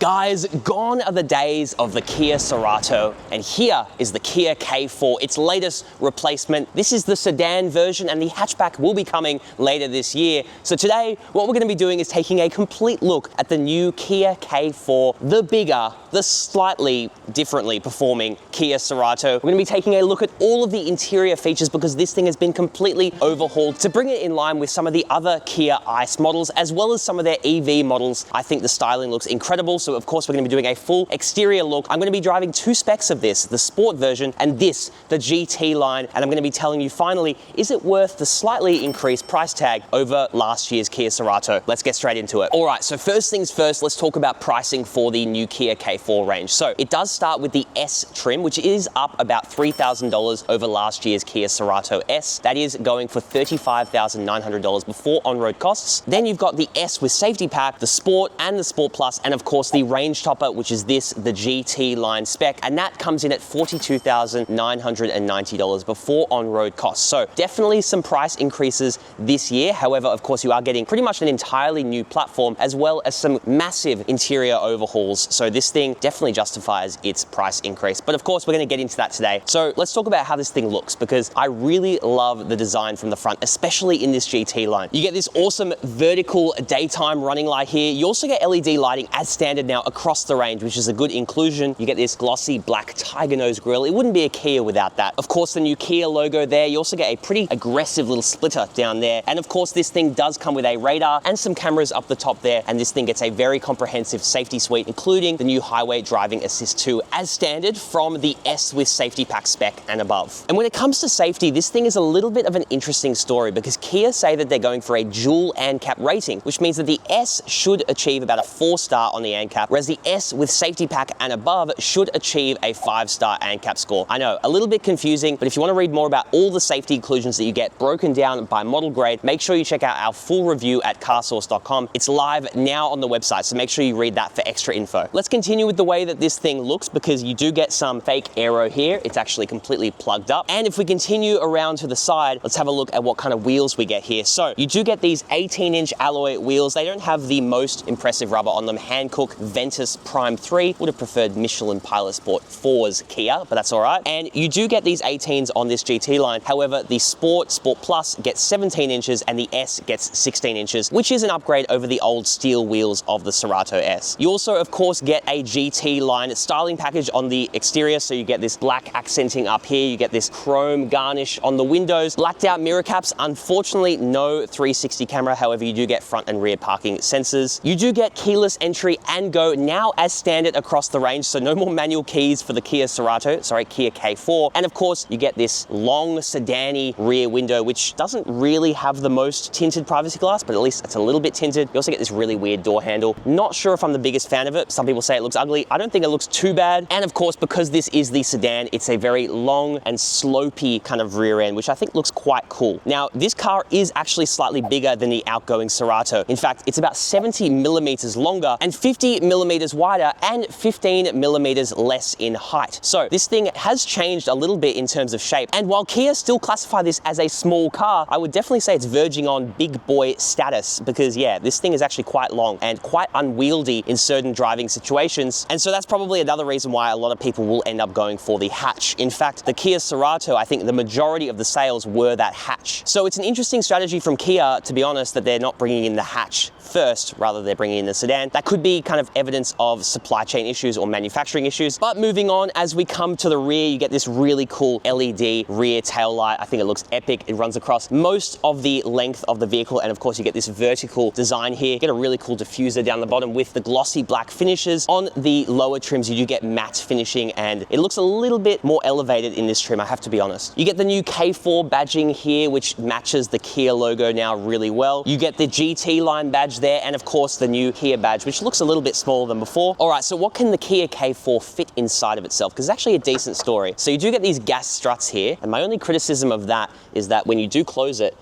Guys, gone are the days of the Kia Cerato, and here is the Kia K4, its latest replacement. This is the sedan version, and the hatchback will be coming later this year. So today, what we're going to be doing is taking a complete look at the new Kia K4, the bigger, the slightly differently performing Kia Cerato. We're going to be taking a look at all of the interior features because this thing has been completely overhauled to bring it in line with some of the other Kia ICE models, as well as some of their EV models. I think the styling looks incredible. So of course, we're going to be doing a full exterior look. I'm going to be driving two specs of this, the Sport version and this, the GT line. And I'm going to be telling you finally, is it worth the slightly increased price tag over last year's Kia Cerato? Let's get straight into it. All right, so first things first, let's talk about pricing for the new Kia K4 range. So it does start with the S trim, which is up about $3,000 over last year's Kia Cerato S. That is going for $35,900 before on-road costs. Then you've got the S with safety pack, the Sport and the Sport Plus, and of course the range topper, which is this, the GT line spec, and that comes in at $42,990 before on-road costs. So definitely some price increases this year. However, of course, you are getting pretty much an entirely new platform as well as some massive interior overhauls. So this thing definitely justifies its price increase. But of course, we're going to get into that today. So let's talk about how this thing looks, because I really love the design from the front, especially in this GT line. You get this awesome vertical daytime running light here. You also get LED lighting as standard now across the range, which is a good inclusion. You get this glossy black tiger nose grille. It wouldn't be a Kia without that. Of course, the new Kia logo there. You also get a pretty aggressive little splitter down there. And of course, this thing does come with a radar and some cameras up the top there. And this thing gets a very comprehensive safety suite, including the new Highway Driving Assist 2 as standard from the S with safety pack spec and above. And when it comes to safety, this thing is a little bit of an interesting story because Kia say that they're going for a dual ANCAP rating, which means that the S should achieve about a 4-star on the ANCAP, whereas the S with safety pack and above should achieve a 5-star ANCAP score. I know, a little bit confusing, but if you want to read more about all the safety inclusions that you get broken down by model grade, make sure you check out our full review at carsauce.com. It's live now on the website, so make sure you read that for extra info. Let's continue with the way that this thing looks, because you do get some fake aero here. It's actually completely plugged up. And if we continue around to the side, let's have a look at what kind of wheels we get here. So you do get these 18-inch alloy wheels. They don't have the most impressive rubber on them. Hankook Ventus Prime 3. Would have preferred Michelin Pilot Sport 4's Kia, but that's all right. And you do get these 18s on this GT line. However, the Sport Plus gets 17 inches and the S gets 16 inches, which is an upgrade over the old steel wheels of the Cerato S. You also, of course, get a GT line styling package on the exterior. So you get this black accenting up here. You get this chrome garnish on the windows, blacked out mirror caps. Unfortunately, no 360 camera. However, you do get front and rear parking sensors. You do get keyless entry and go now as standard across the range. So no more manual keys for the Kia K4. And of course, you get this long sedan-y rear window, which doesn't really have the most tinted privacy glass, but at least it's a little bit tinted. You also get this really weird door handle. Not sure if I'm the biggest fan of it. Some people say it looks ugly. I don't think it looks too bad. And of course, because this is the sedan, it's a very long and slopey kind of rear end, which I think looks quite cool. Now, this car is actually slightly bigger than the outgoing Cerato. In fact, it's about 70 millimeters longer and 50 millimeters wider and 15 millimeters less in height. So this thing has changed a little bit in terms of shape. And while Kia still classify this as a small car, I would definitely say it's verging on big boy status, because yeah, this thing is actually quite long and quite unwieldy in certain driving situations. And so that's probably another reason why a lot of people will end up going for the hatch. In fact, the Kia Cerato, I think the majority of the sales were that hatch. So it's an interesting strategy from Kia, to be honest, that they're not bringing in the hatch first, rather they're bringing in the sedan. That could be kind of evidence of supply chain issues or manufacturing issues. But moving on, as we come to the rear, you get this really cool LED rear tail light. I think it looks epic. It runs across most of the length of the vehicle. And of course, you get this vertical design here. You get a really cool diffuser down the bottom with the glossy black finishes. On the lower trims, you do get matte finishing, and it looks a little bit more elevated in this trim, I have to be honest. You get the new K4 badging here, which matches the Kia logo now really well. You get the GT line badge there, and of course the new Kia badge, which looks a little bit smaller than before. All right, so what can the Kia K4 fit inside of itself? Because it's actually a decent story. So you do get these gas struts here, and my only criticism of that is that when you do close it,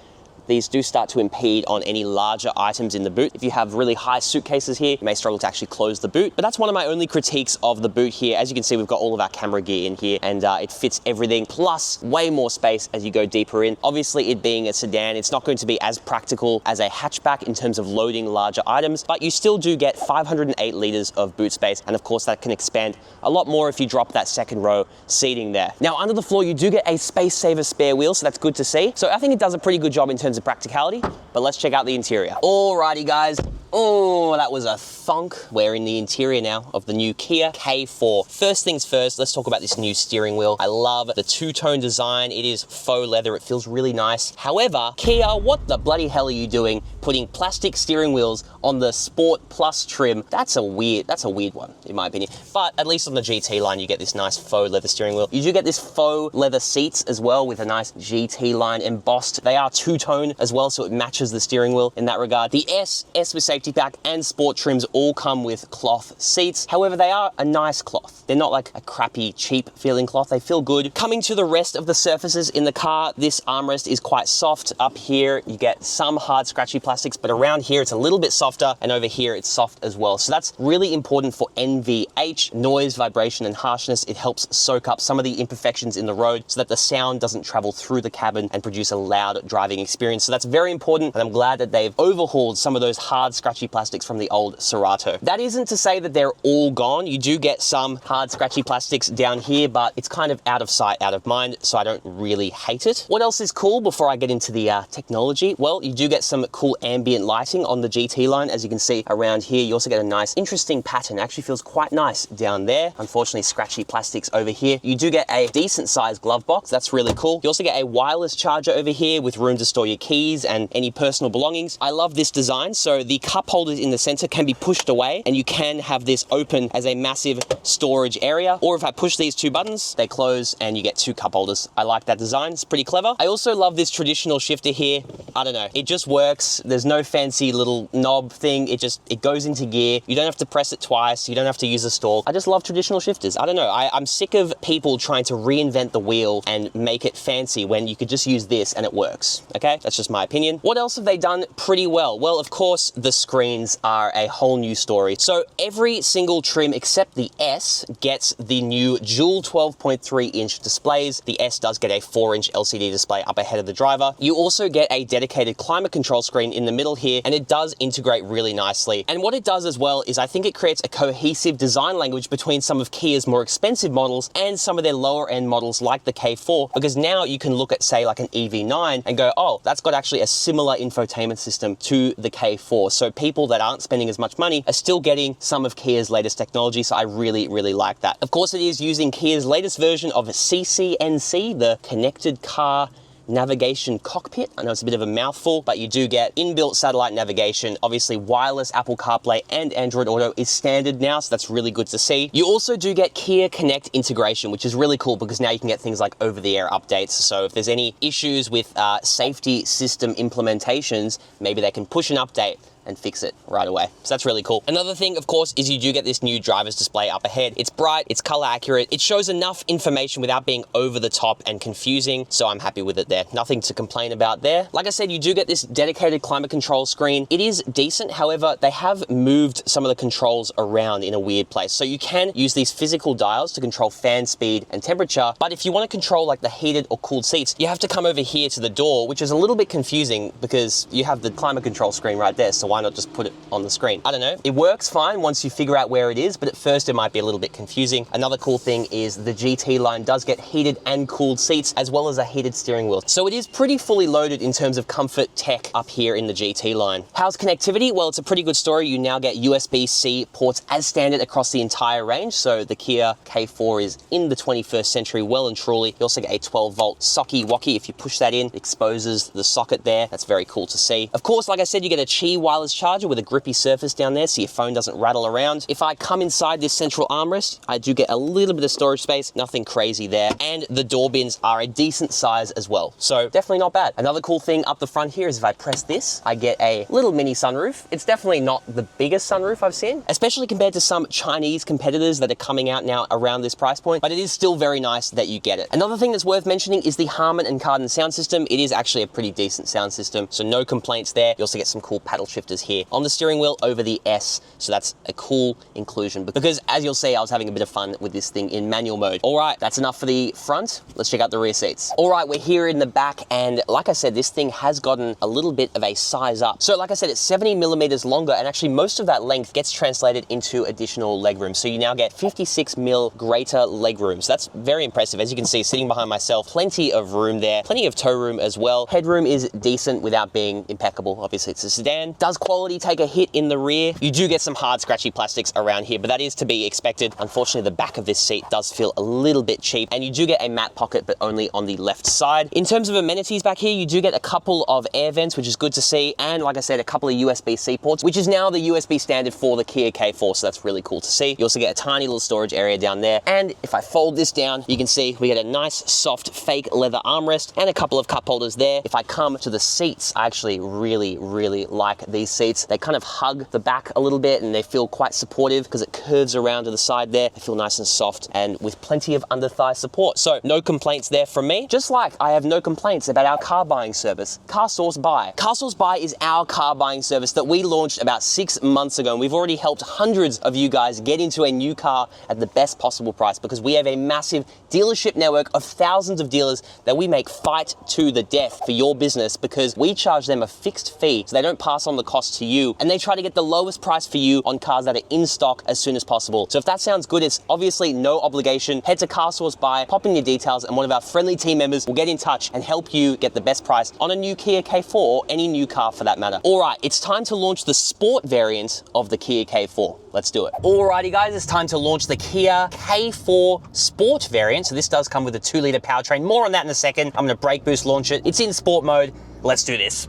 these do start to impede on any larger items in the boot. If you have really high suitcases here, you may struggle to actually close the boot. But that's one of my only critiques of the boot here. As you can see, we've got all of our camera gear in here, and it fits everything, plus way more space as you go deeper in. Obviously, it being a sedan, it's not going to be as practical as a hatchback in terms of loading larger items, but you still do get 508 liters of boot space, and of course that can expand a lot more if you drop that second row seating there. Now, under the floor, you do get a space saver spare wheel, so that's good to see. So I think it does a pretty good job in terms of practicality, but let's check out the interior. Alrighty guys, oh, that was a thunk. We're in the interior now of the new Kia K4. First things first, let's talk about this new steering wheel. I love the two-tone design. It is faux leather. It feels really nice. However, Kia, what the bloody hell are you doing putting plastic steering wheels on the Sport Plus trim? That's a weird one, in my opinion. But at least on the GT line, you get this nice faux leather steering wheel. You do get this faux leather seats as well with a nice GT line embossed. They are two-tone as well, so it matches the steering wheel in that regard. The S with safety pack and sport trims all come with cloth seats. However, they are a nice cloth. They're not like a crappy, cheap feeling cloth. They feel good. Coming to the rest of the surfaces in the car, this armrest is quite soft. Up here, you get some hard, scratchy plastics, but around here, it's a little bit softer, and over here, it's soft as well. So that's really important for NVH, noise, vibration, and harshness. It helps soak up some of the imperfections in the road so that the sound doesn't travel through the cabin and produce a loud driving experience. So that's very important, and I'm glad that they've overhauled some of those hard, scratchy plastics from the old Cerato. That isn't to say that they're all gone. You do get some hard, scratchy plastics down here, but it's kind of out of sight, out of mind, so I don't really hate it. What else is cool before I get into the technology? Well, you do get some cool ambient lighting on the GT line. As you can see around here, you also get a nice, interesting pattern. It actually feels quite nice down there. Unfortunately, scratchy plastics over here. You do get a decent sized glove box. That's really cool. You also get a wireless charger over here with room to store your keys and any personal belongings. I love this design. So the cup holders in the center can be pushed away, and you can have this open as a massive storage area. Or if I push these two buttons, they close and you get two cup holders. I like that design. It's pretty clever. I also love this traditional shifter here. I don't know. It just works. There's no fancy little knob thing. It goes into gear. You don't have to press it twice. You don't have to use a stall. I just love traditional shifters. I don't know. I'm sick of people trying to reinvent the wheel and make it fancy when you could just use this and it works. Okay? That's just my opinion. What else have they done pretty well? Well, of course, the screens are a whole new story. So every single trim except the S gets the new dual 12.3-inch displays. The S does get a 4-inch LCD display up ahead of the driver. You also get a dedicated climate control screen in the middle here, and it does integrate really nicely. And what it does as well is I think it creates a cohesive design language between some of Kia's more expensive models and some of their lower end models like the K4, because now you can look at, say, like an EV9 and go, oh, that's got actually a similar infotainment system to the K4. So people that aren't spending as much money are still getting some of Kia's latest technology. So I really, really like that. Of course, it is using Kia's latest version of CCNC, the Connected Car Navigation Cockpit. I know it's a bit of a mouthful, but you do get inbuilt satellite navigation. Obviously, wireless Apple CarPlay and Android Auto is standard now, so that's really good to see. You also do get Kia Connect integration, which is really cool because now you can get things like over-the-air updates. So if there's any issues with safety system implementations, maybe they can push an update and fix it right away. So that's really cool. Another thing, of course, is you do get this new driver's display up ahead. It's bright, it's color accurate, it shows enough information without being over the top and confusing, so I'm happy with it there. Nothing to complain about there. Like I said, you do get this dedicated climate control screen. It is decent, however, they have moved some of the controls around in a weird place. So you can use these physical dials to control fan speed and temperature, but if you want to control like the heated or cooled seats, you have to come over here to the door, which is a little bit confusing because you have the climate control screen right there, so why not just put it on the screen? I don't know. It works fine once you figure out where it is, but at first it might be a little bit confusing. Another cool thing is the GT line does get heated and cooled seats as well as a heated steering wheel. So it is pretty fully loaded in terms of comfort tech up here in the GT line. How's connectivity? Well, it's a pretty good story. You now get USB-C ports as standard across the entire range. So the Kia K4 is in the 21st century well and truly. You also get a 12-volt socky-wocky. If you push that in, it exposes the socket there. That's very cool to see. Of course, like I said, you get a Qi wireless wireless charger with a grippy surface down there so your phone doesn't rattle around. If I come inside this central armrest, I do get a little bit of storage space, nothing crazy there. And the door bins are a decent size as well. So definitely not bad. Another cool thing up the front here is if I press this, I get a little mini sunroof. It's definitely not the biggest sunroof I've seen, especially compared to some Chinese competitors that are coming out now around this price point, but it is still very nice that you get it. Another thing that's worth mentioning is the Harman and Kardon sound system. It is actually a pretty decent sound system, so no complaints there. You also get some cool paddle shifters here on the steering wheel over the S, so that's a cool inclusion because as you'll see, I was having a bit of fun with this thing in manual mode. All right, that's enough for the front. Let's check out the rear seats. All right, we're here in the back, and like I said, this thing has gotten a little bit of a size up. So like I said, it's 70 millimeters longer, and actually most of that length gets translated into additional legroom. So you now get 56 mil greater legroom. So that's very impressive. As you can see, sitting behind myself, plenty of room there, plenty of tow room as well. Headroom is decent without being impeccable. Obviously it's a sedan. Does quality take a hit in the rear? You do get some hard scratchy plastics around here, but that is to be expected. Unfortunately, the back of this seat does feel a little bit cheap, and you do get a matte pocket, but only on the left side. In terms of amenities back here, you do get a couple of air vents, which is good to see. And like I said, a couple of USB-C ports, which is now the USB standard for the Kia K4. So that's really cool to see. You also get a tiny little storage area down there. And if I fold this down, you can see we get a nice soft fake leather armrest and a couple of cup holders there. If I come to the seats, I actually really like these seats. They kind of hug the back a little bit and they feel quite supportive because it curves around to the side there. They feel nice and soft and with plenty of under thigh support. So no complaints there from me. Just like I have no complaints about our car buying service, CarSauce Buy. CarSauce Buy is our car buying service that we launched about 6 months ago, and we've already helped hundreds of you guys get into a new car at the best possible price because we have a massive dealership network of thousands of dealers that we make fight to the death for your business because we charge them a fixed fee so they don't pass on the cost to you, and they try to get the lowest price for you on cars that are in stock as soon as possible. So if that sounds good, it's obviously no obligation. Head to CarSauce Buy, pop in your details, and one of our friendly team members will get in touch and help you get the best price on a new Kia K4 or any new car for that matter. All right, it's time to launch the sport variant of the Kia K4. Let's do it. Alrighty guys, it's time to launch the Kia K4 Sport variant. So this does come with a 2-liter powertrain. More on that in a second. I'm gonna brake boost launch it. It's in sport mode. Let's do this.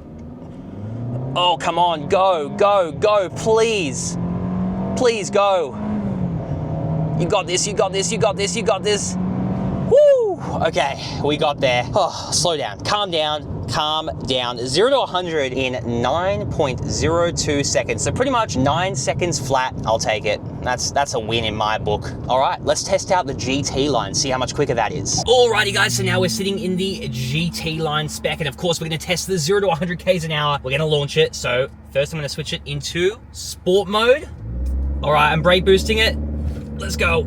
Oh, come on, go, please. Please go. You got this, you got this, you got this, you got this. Woo! Okay, we got there. Oh, slow down, calm down. 0 to 100 in 9.02 seconds. So pretty much 9 seconds flat. I'll take it. That's a win in my book. All right, let's test out the GT line, see how much quicker that is. Alrighty guys, so now we're sitting in the GT line spec, and of course we're gonna test the 0 to 100 Ks an hour. We're gonna launch it. So first I'm gonna switch it into sport mode. All right, I'm brake boosting it. Let's go.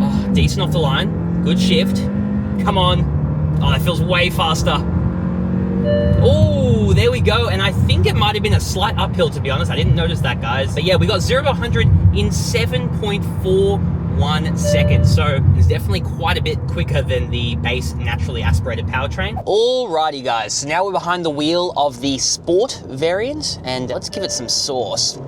Oh, decent off the line. Good shift. Come on. Oh, that feels way faster. Oh, there we go. And I think it might have been a slight uphill, to be honest. I didn't notice that, guys. But yeah, we got 0 to 100 in 7.41 seconds. So it's definitely quite a bit quicker than the base naturally aspirated powertrain. Alrighty, guys. So now we're behind the wheel of the Sport variant, and let's give it some sauce.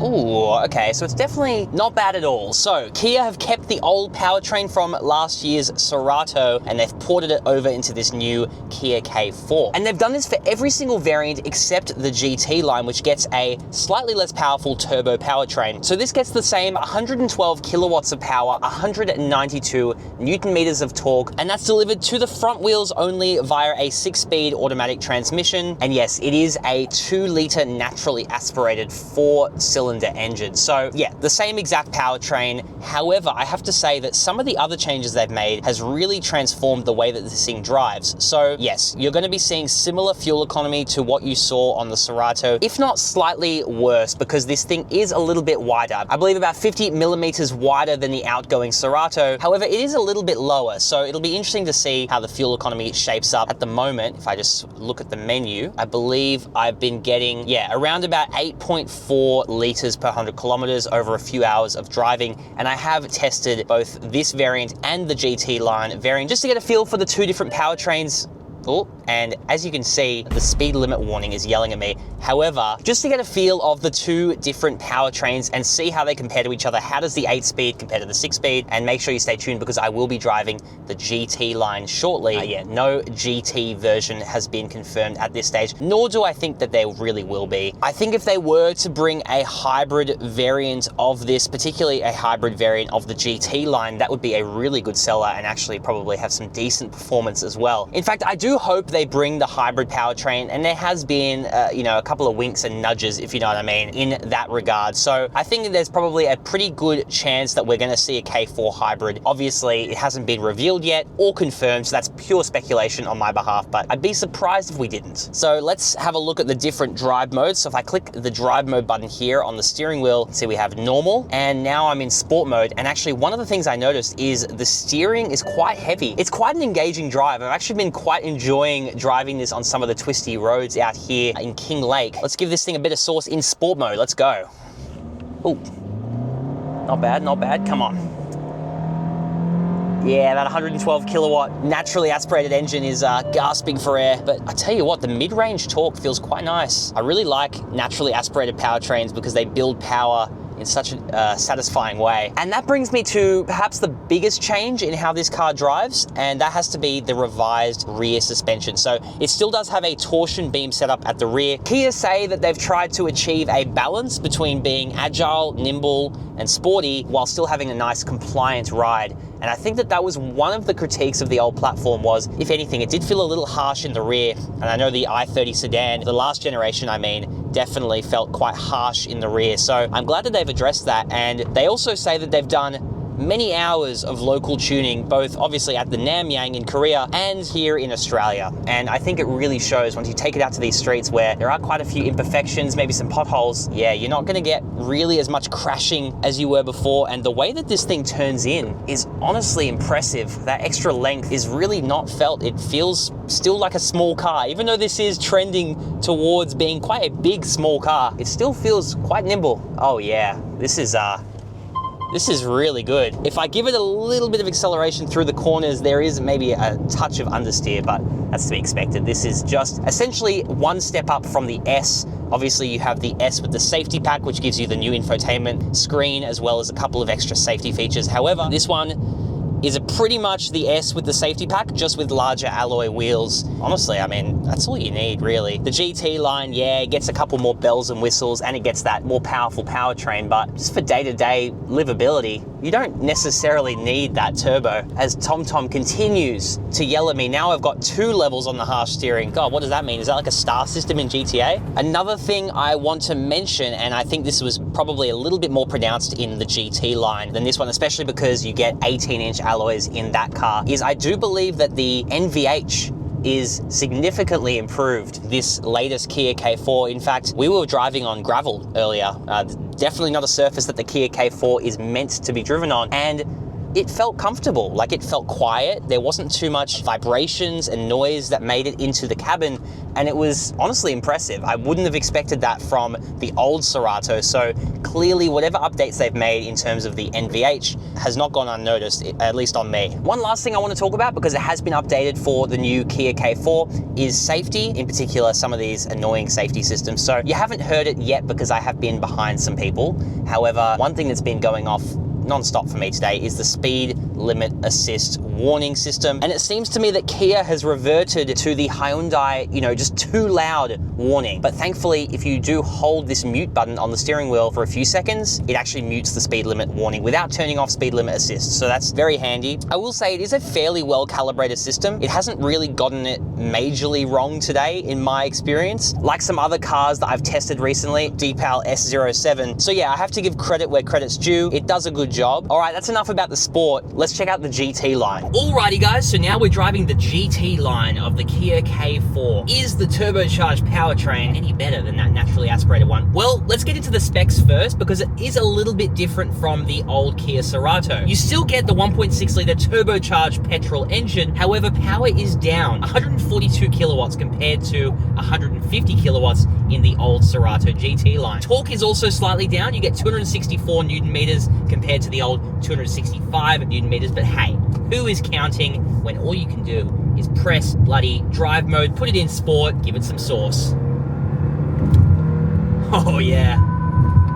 Ooh, okay, so it's definitely not bad at all. So Kia have kept the old powertrain from last year's Cerato and they've ported it over into this new Kia K4. And they've done this for every single variant except the GT line, which gets a slightly less powerful turbo powertrain. So this gets the same 112 kilowatts of power, 192 Newton meters of torque, and that's delivered to the front wheels only via a 6-speed automatic transmission. And yes, it is a 2-liter naturally aspirated 4-cylinder engine. So yeah, the same exact powertrain. However, I have to say that some of the other changes they've made has really transformed the way that this thing drives. So yes, you're going to be seeing similar fuel economy to what you saw on the Cerato, if not slightly worse, because this thing is a little bit wider. I believe about 50 millimeters wider than the outgoing Cerato. However, it is a little bit lower. So it'll be interesting to see how the fuel economy shapes up. At the moment, if I just look at the menu, I believe I've been getting, yeah, around about 8.4 liters per 100 kilometers over a few hours of driving. And I have tested both this variant and the GT line variant just to get a feel for the two different powertrains. Oh, and as you can see, the speed limit warning is yelling at me. However, just to get a feel of the two different powertrains and see how they compare to each other, how does the 8-speed compare to the 6-speed, and make sure you stay tuned because I will be driving the GT line shortly. Yeah, no GT version has been confirmed at this stage, nor do I think that there really will be. I think if they were to bring a hybrid variant of this, particularly a hybrid variant of the GT line, that would be a really good seller and actually probably have some decent performance as well. In fact, I do hope they bring the hybrid powertrain, and there has been, a couple of winks and nudges, if you know what I mean, in that regard. So I think there's probably a pretty good chance that we're going to see a K4 hybrid. Obviously, it hasn't been revealed yet or confirmed, so that's pure speculation on my behalf, but I'd be surprised if we didn't. So let's have a look at the different drive modes. So if I click the drive mode button here on the steering wheel, see we have normal, and now I'm in sport mode. And actually, one of the things I noticed is the steering is quite heavy. It's quite an engaging drive. I've actually been quite enjoying driving this on some of the twisty roads out here in King Lake. Let's give this thing a bit of sauce in sport mode. Let's go. Ooh, not bad, not bad. Come on. Yeah, that 112 kilowatt naturally aspirated engine is gasping for air. But I tell you what, the mid-range torque feels quite nice. I really like naturally aspirated powertrains because they build power in such a satisfying way. And that brings me to perhaps the biggest change in how this car drives, and that has to be the revised rear suspension. So it still does have a torsion beam setup at the rear. Kia say that they've tried to achieve a balance between being agile, nimble, and sporty while still having a nice compliant ride. And I think that that was one of the critiques of the old platform was, if anything, it did feel a little harsh in the rear. And I know the i30 Sedan, the last generation I mean, definitely felt quite harsh in the rear. So I'm glad that they've addressed that. And they also say that they've done many hours of local tuning, both obviously at the Namyang in Korea and here in Australia. And I think it really shows once you take it out to these streets where there are quite a few imperfections, maybe some potholes. Yeah, you're not gonna get really as much crashing as you were before. And the way that this thing turns in is honestly impressive. That extra length is really not felt. It feels still like a small car. Even though this is trending towards being quite a big, small car, it still feels quite nimble. Oh yeah, this is really good. If I give it a little bit of acceleration through the corners, there is maybe a touch of understeer, but that's to be expected. This is just essentially one step up from the S. Obviously, you have the S with the safety pack, which gives you the new infotainment screen, as well as a couple of extra safety features. However, this one is pretty much the S with the safety pack, just with larger alloy wheels. Honestly, I mean, that's all you need, really. The GT line, yeah, it gets a couple more bells and whistles, and it gets that more powerful powertrain, but just for day-to-day livability, you don't necessarily need that turbo. As TomTom continues to yell at me, now I've got 2 levels on the harsh steering. God, what does that mean? Is that like a star system in GTA? Another thing I want to mention, and I think this was probably a little bit more pronounced in the GT line than this one, especially because you get 18-inch alloys in that car, is I do believe that the NVH is significantly improved this latest Kia K4. In fact, we were driving on gravel earlier. Definitely not a surface that the Kia K4 is meant to be driven on. And it felt comfortable, like it felt quiet. There wasn't too much vibrations and noise that made it into the cabin, and it was honestly impressive. I wouldn't have expected that from the old Cerato, so clearly whatever updates they've made in terms of the NVH has not gone unnoticed, at least on me. One last thing I want to talk about, because it has been updated for the new Kia K4, is safety, in particular some of these annoying safety systems. So you haven't heard it yet because I have been behind some people. However, one thing that's been going off non-stop for me today is the speed limit assist warning system. And it seems to me that Kia has reverted to the Hyundai, just too loud warning. But thankfully, if you do hold this mute button on the steering wheel for a few seconds, it actually mutes the speed limit warning without turning off speed limit assist. So that's very handy. I will say it is a fairly well calibrated system. It hasn't really gotten it majorly wrong today in my experience, like some other cars that I've tested recently, Deepal S07. So yeah, I have to give credit where credit's due. It does a good job. All right, that's enough about the sport. Let's check out the GT line. Alrighty guys, so now we're driving the GT line of the Kia K4. Is the turbocharged powertrain any better than that naturally aspirated one? Well, let's get into the specs first, because it is a little bit different from the old Kia Cerato. You still get the 1.6 litre turbocharged petrol engine, however, power is down 142 kilowatts compared to 150 kilowatts in the old Cerato GT line. Torque is also slightly down. You get 264 Newton meters compared to the old 265 Newton meters, but hey, who is counting when all you can do is press bloody drive mode, put it in sport, give it some sauce. Oh yeah.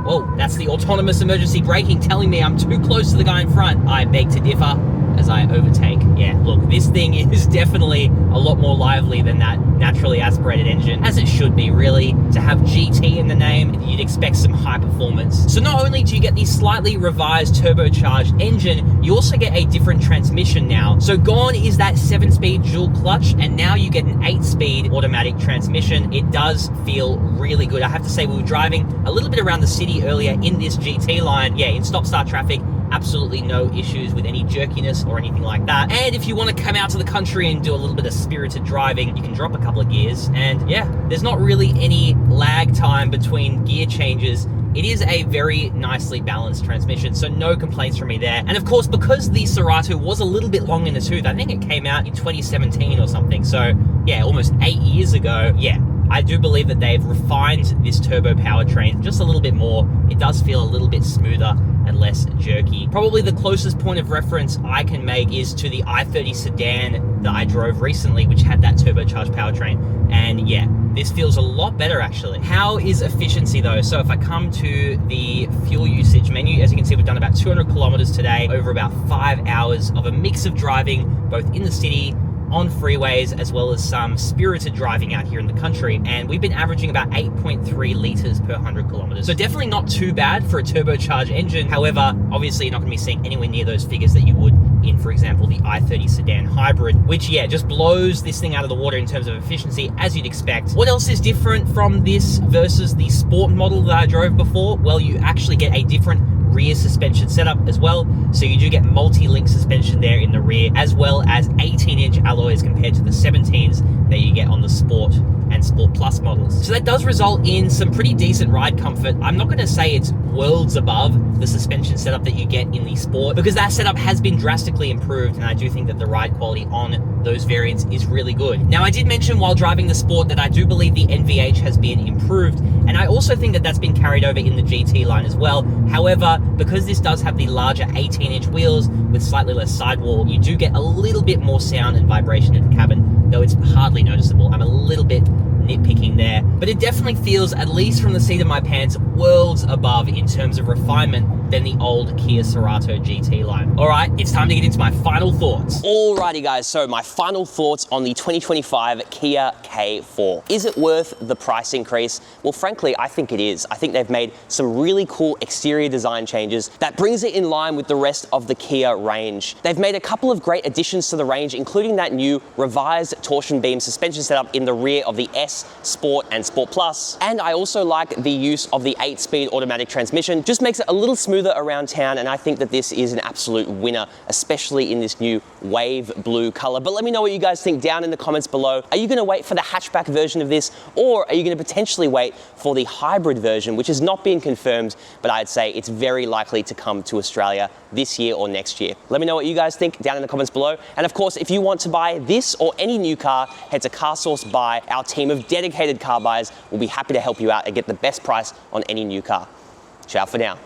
Whoa, that's the autonomous emergency braking telling me I'm too close to the guy in front. I beg to differ as I overtake. Yeah, look, this thing is definitely a lot more lively than that naturally aspirated engine, as it should be, really. To have GT in the name, you'd expect some high performance. So not only do you get the slightly revised turbocharged engine, you also get a different transmission now. So gone is that 7-speed dual clutch, and now you get an 8-speed automatic transmission. It does feel really good. I have to say, we were driving a little bit around the city earlier in this GT line. Yeah, in stop-start traffic, absolutely no issues with any jerkiness or anything like that. And if you want to come out to the country and do a little bit of spirited driving, you can drop a couple of gears. And yeah, there's not really any lag time between gear changes. It is a very nicely balanced transmission, so no complaints from me there. And of course, because the Cerato was a little bit long in the tooth, I think it came out in 2017 or something. So yeah, almost 8 years ago. Yeah, I do believe that they've refined this turbo powertrain just a little bit more. It does feel a little bit smoother and less jerky. Probably the closest point of reference I can make is to the i30 Sedan that I drove recently, which had that turbocharged powertrain. And yeah, this feels a lot better actually. How is efficiency though? So if I come to the fuel usage menu, as you can see, we've done about 200 kilometers today over about 5 hours of a mix of driving, both in the city, on freeways, as well as some spirited driving out here in the country, and we've been averaging about 8.3 liters per 100 kilometers. So definitely not too bad for a turbocharged engine. However, obviously you're not going to be seeing anywhere near those figures that you would in, for example, the i30 Sedan Hybrid, which yeah, just blows this thing out of the water in terms of efficiency, as you'd expect. What else is different from this versus the Sport model that I drove before? Well, you actually get a different rear suspension setup as well. So you do get multi-link suspension there in the rear, as well as 18-inch alloys compared to the 17s that you get on the Sport and Sport Plus models. So that does result in some pretty decent ride comfort. I'm not going to say it's worlds above the suspension setup that you get in the Sport, because that setup has been drastically improved, and I do think that the ride quality on those variants is really good. Now, I did mention while driving the Sport that I do believe the NVH has been improved, and I also think that that's been carried over in the GT line as well. However, because this does have the larger 18-inch wheels with slightly less sidewall, you do get a little bit more sound and vibration in the cabin, though it's hardly noticeable. I'm a little bit nitpicking there, but it definitely feels, at least from the seat of my pants, worlds above in terms of refinement than the old Kia Cerato GT line. All right, it's time to get into my final thoughts. Alrighty guys, so my final thoughts on the 2025 Kia K4. Is it worth the price increase? Well, frankly, I think it is. I think they've made some really cool exterior design changes that brings it in line with the rest of the Kia range. They've made a couple of great additions to the range, including that new revised torsion beam suspension setup in the rear of the S, Sport and Sport Plus. And I also like the use of the 8-speed automatic transmission. Just makes it a little smoother around town, and I think that this is an absolute winner, especially in this new wave blue color. But let me know what you guys think down in the comments below. Are you going to wait for the hatchback version of this, or are you going to potentially wait for the hybrid version, which is not being confirmed, but I'd say it's very likely to come to Australia this year or next year? Let me know what you guys think down in the comments below. And of course, if you want to buy this or any new car, head to CarSauce Buy. Our team of dedicated car buyers will be happy to help you out and get the best price on any new car. Ciao for now.